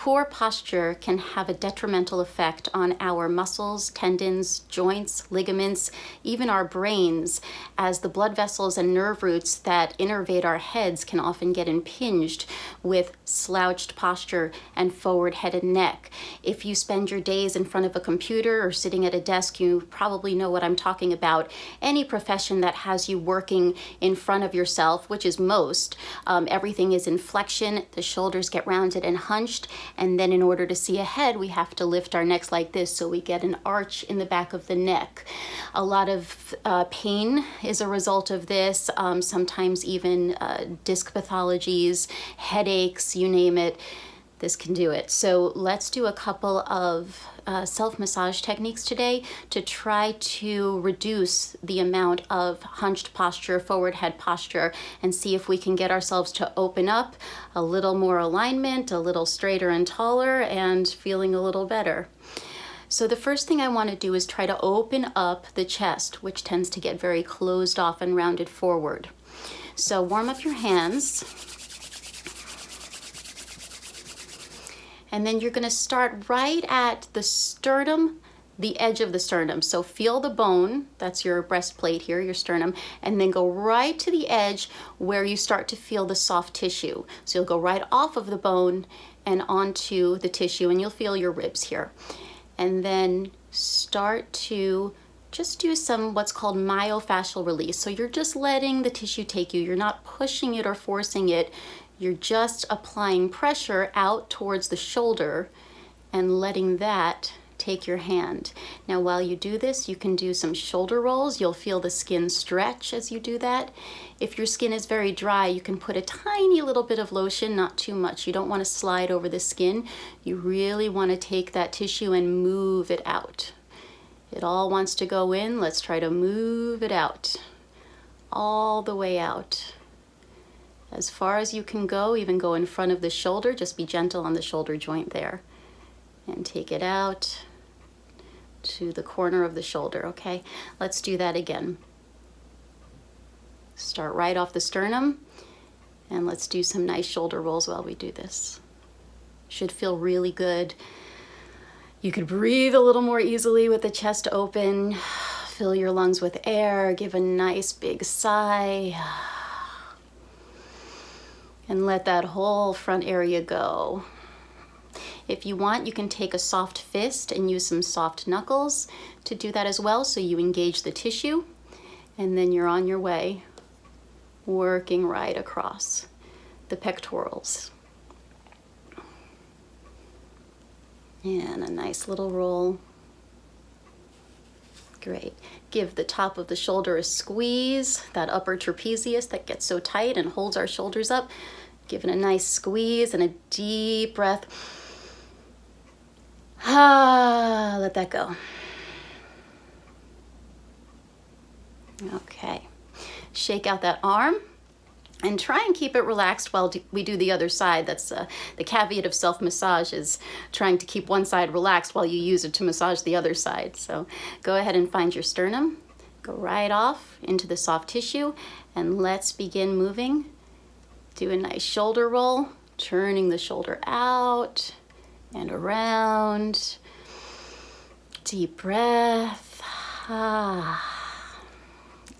Poor posture can have a detrimental effect on our muscles, tendons, joints, ligaments, even our brains, as the blood vessels and nerve roots that innervate our heads can often get impinged with slouched posture and forward head and neck. If you spend your days in front of a computer or sitting at a desk, you probably know what I'm talking about. Any profession that has you working in front of yourself, which is most, everything is in flexion, the shoulders get rounded and hunched, and then in order to see ahead, we have to lift our necks like this so we get an arch in the back of the neck. A lot of pain is a result of this, sometimes even disc pathologies, headaches, you name it. This can do it. So let's do a couple of self-massage techniques today to try to reduce the amount of hunched posture, forward head posture, and see if we can get ourselves to open up a little more alignment, a little straighter and taller, and feeling a little better. So the first thing I want to do is try to open up the chest, which tends to get very closed off and rounded forward. So warm up your hands. And then you're going to start right at the sternum, the edge of the sternum. So feel the bone, that's your breastplate here, your sternum, and then go right to the edge where you start to feel the soft tissue. So you'll go right off of the bone and onto the tissue, and you'll feel your ribs here. And then start to just do some what's called myofascial release. So you're just letting the tissue take you. You're not pushing it or forcing it. You're just applying pressure out towards the shoulder and letting that take your hand. Now, while you do this, you can do some shoulder rolls. You'll feel the skin stretch as you do that. If your skin is very dry, you can put a tiny little bit of lotion, not too much. You don't want to slide over the skin. You really want to take that tissue and move it out. It all wants to go in. Let's try to move it out, all the way out. As far as you can go, even go in front of the shoulder, just be gentle on the shoulder joint there. And take it out to the corner of the shoulder, okay? Let's do that again. Start right off the sternum, and let's do some nice shoulder rolls while we do this. Should feel really good. You could breathe a little more easily with the chest open. Fill your lungs with air, give a nice big sigh. And let that whole front area go. If you want, you can take a soft fist and use some soft knuckles to do that as well, so you engage the tissue, and then you're on your way, working right across the pectorals. And a nice little roll. Great. Give the top of the shoulder a squeeze, that upper trapezius that gets so tight and holds our shoulders up. Give it a nice squeeze and a deep breath. Let that go. Okay. Shake out that arm and try and keep it relaxed while we do the other side. That's the caveat of self-massage, is trying to keep one side relaxed while you use it to massage the other side. So go ahead and find your sternum. Go right off into the soft tissue, and let's begin moving. Do a nice shoulder roll, turning the shoulder out and around. Deep breath.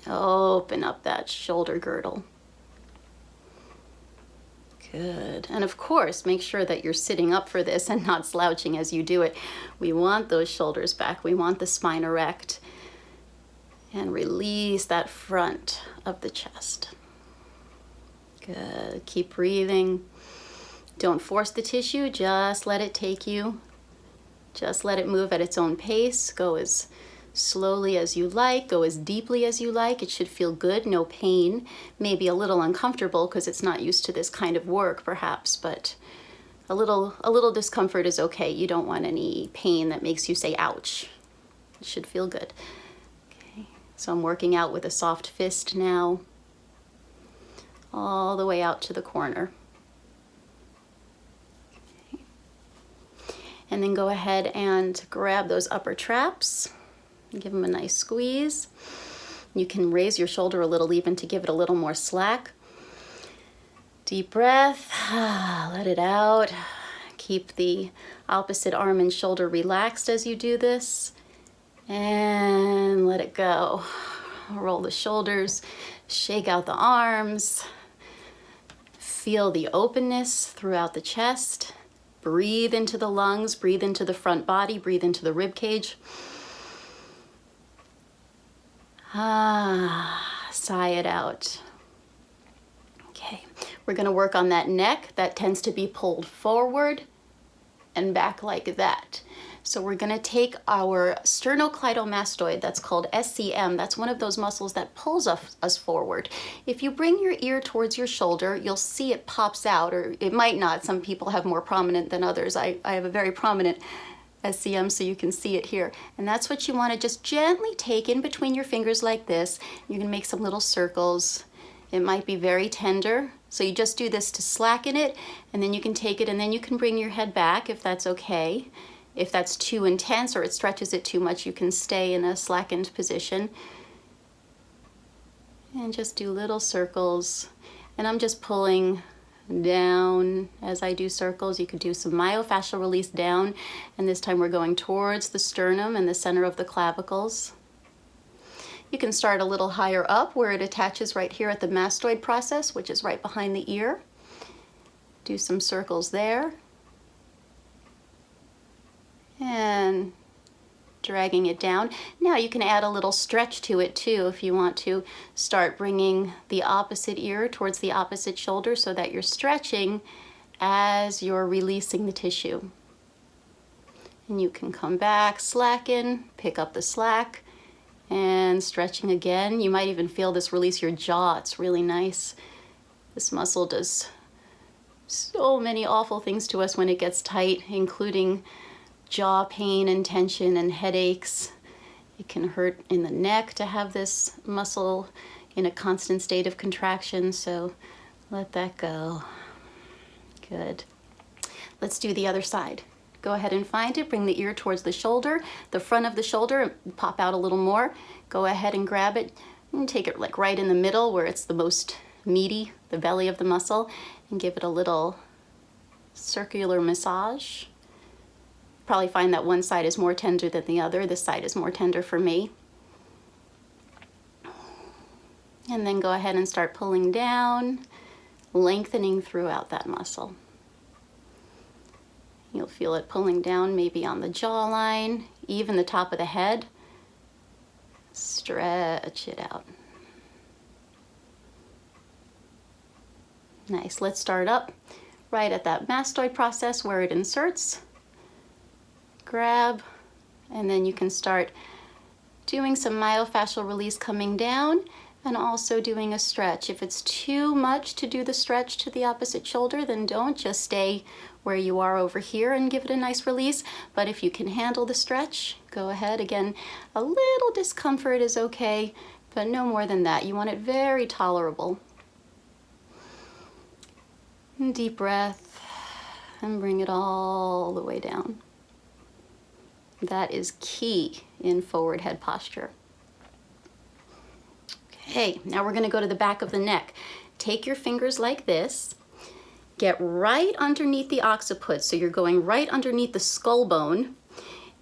Open up that shoulder girdle. Good. And of course, make sure that you're sitting up for this and not slouching as you do it. We want those shoulders back. We want the spine erect. And release that front of the chest. Good. Keep breathing. Don't force the tissue. Just let it take you. Just let it move at its own pace. Go as slowly as you like. Go as deeply as you like. It should feel good. No pain. Maybe a little uncomfortable because it's not used to this kind of work, perhaps, but a little discomfort is okay. You don't want any pain that makes you say, ouch. It should feel good. Okay. So I'm working out with a soft fist now, all the way out to the corner. Okay. And then go ahead and grab those upper traps. Give them a nice squeeze. You can raise your shoulder a little even to give it a little more slack. Deep breath. Let it out. Keep the opposite arm and shoulder relaxed as you do this, and let it go. Roll the shoulders, shake out the arms, feel the openness throughout the chest. Breathe into the lungs, breathe into the front body, breathe into the rib cage. Sigh it out. Okay, we're gonna work on that neck that tends to be pulled forward and back like that. So we're gonna take our sternocleidomastoid, that's called SCM, that's one of those muscles that pulls us forward. If you bring your ear towards your shoulder, you'll see it pops out, or it might not. Some people have more prominent than others. I have a very prominent SCM, so you can see it here. And that's what you wanna just gently take in between your fingers like this. You can make some little circles. It might be very tender. So you just do this to slacken it, and then you can take it, and then you can bring your head back if that's okay. If that's too intense or it stretches it too much, you can stay in a slackened position. And just do little circles. And I'm just pulling down as I do circles. You could do some myofascial release down, and this time we're going towards the sternum and the center of the clavicles. You can start a little higher up where it attaches right here at the mastoid process, which is right behind the ear. Do some circles there. And dragging it down. Now you can add a little stretch to it too if you want to. Start bringing the opposite ear towards the opposite shoulder so that you're stretching as you're releasing the tissue. And you can come back, slacken, pick up the slack, and stretching again. You might even feel this release your jaw. It's really nice. This muscle does so many awful things to us when it gets tight, including jaw pain and tension and headaches. It can hurt in the neck to have this muscle in a constant state of contraction, so let that go. Good. Let's do the other side. Go ahead and find it. Bring the ear towards the shoulder, the front of the shoulder, pop out a little more. Go ahead and grab it and take it like right in the middle where it's the most meaty, the belly of the muscle, and give it a little circular massage. Probably find that one side is more tender than the other. This side is more tender for me. And then go ahead and start pulling down, lengthening throughout that muscle. You'll feel it pulling down maybe on the jawline, even the top of the head. Stretch it out. Nice. Let's start up right at that mastoid process where it inserts. Grab, and then you can start doing some myofascial release coming down and also doing a stretch. If it's too much to do the stretch to the opposite shoulder, then don't. Just stay where you are over here and give it a nice release. But if you can handle the stretch, go ahead. Again, a little discomfort is okay, but no more than that. You want it very tolerable. And deep breath, and bring it all the way down. That is key in forward head posture. Okay, now we're gonna go to the back of the neck. Take your fingers like this, get right underneath the occiput, so you're going right underneath the skull bone,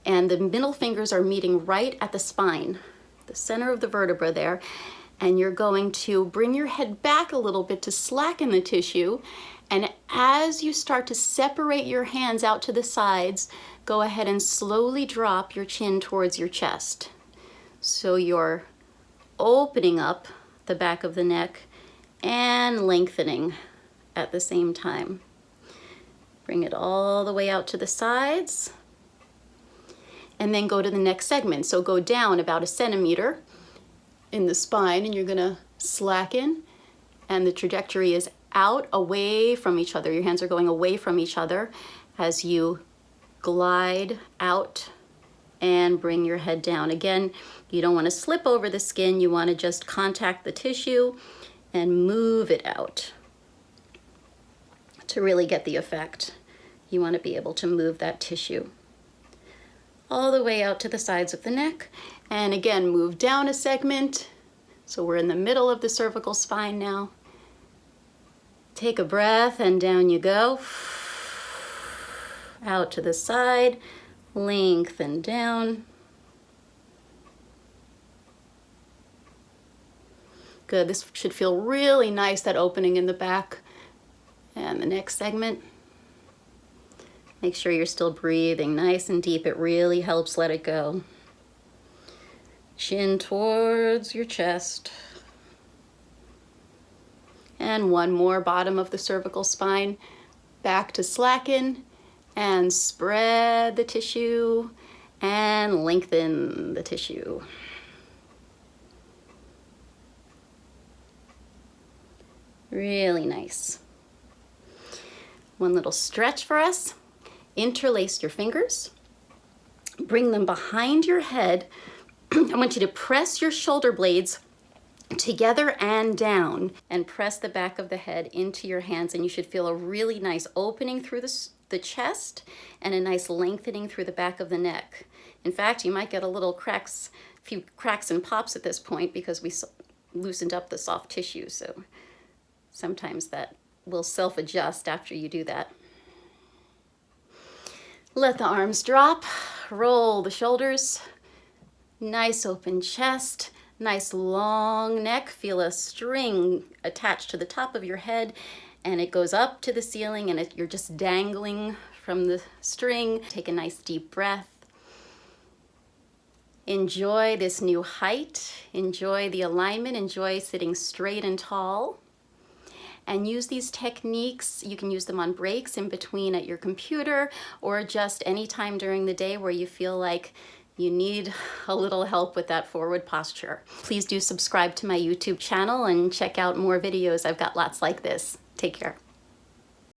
and the middle fingers are meeting right at the spine, the center of the vertebra there, and you're going to bring your head back a little bit to slacken the tissue, and as you start to separate your hands out to the sides, go ahead and slowly drop your chin towards your chest. So you're opening up the back of the neck and lengthening at the same time. Bring it all the way out to the sides, and then go to the next segment. So go down about 1 centimeter in the spine, and you're gonna slacken, and the trajectory is out, away from each other. Your hands are going away from each other as you glide out and bring your head down. Again, you don't want to slip over the skin. You want to just contact the tissue and move it out. To really get the effect, you want to be able to move that tissue all the way out to the sides of the neck. And again, move down a segment. So we're in the middle of the cervical spine now. Take a breath and down you go. out to the side, lengthen down. Good, this should feel really nice, that opening in the back. And the next segment. Make sure you're still breathing nice and deep. It really helps let it go. Chin towards your chest. And one more, bottom of the cervical spine. Back to slacken and spread the tissue and lengthen the tissue. Really nice. One little stretch for us. Interlace your fingers. Bring them behind your head. I want you to press your shoulder blades together and down, and press the back of the head into your hands, and you should feel a really nice opening through the chest and a nice lengthening through the back of the neck. In fact, you might get a few cracks and pops at this point because we loosened up the soft tissue, so sometimes that will self-adjust after you do that. Let the arms drop, roll the shoulders, nice open chest, nice long neck. Feel a string attached to the top of your head, and it goes up to the ceiling, and you're just dangling from the string. Take a nice deep breath. Enjoy this new height. Enjoy the alignment. Enjoy sitting straight and tall. And use these techniques. You can use them on breaks in between at your computer, or just any time during the day where you feel like you need a little help with that forward posture. Please do subscribe to my YouTube channel and check out more videos. I've got lots like this. Take care.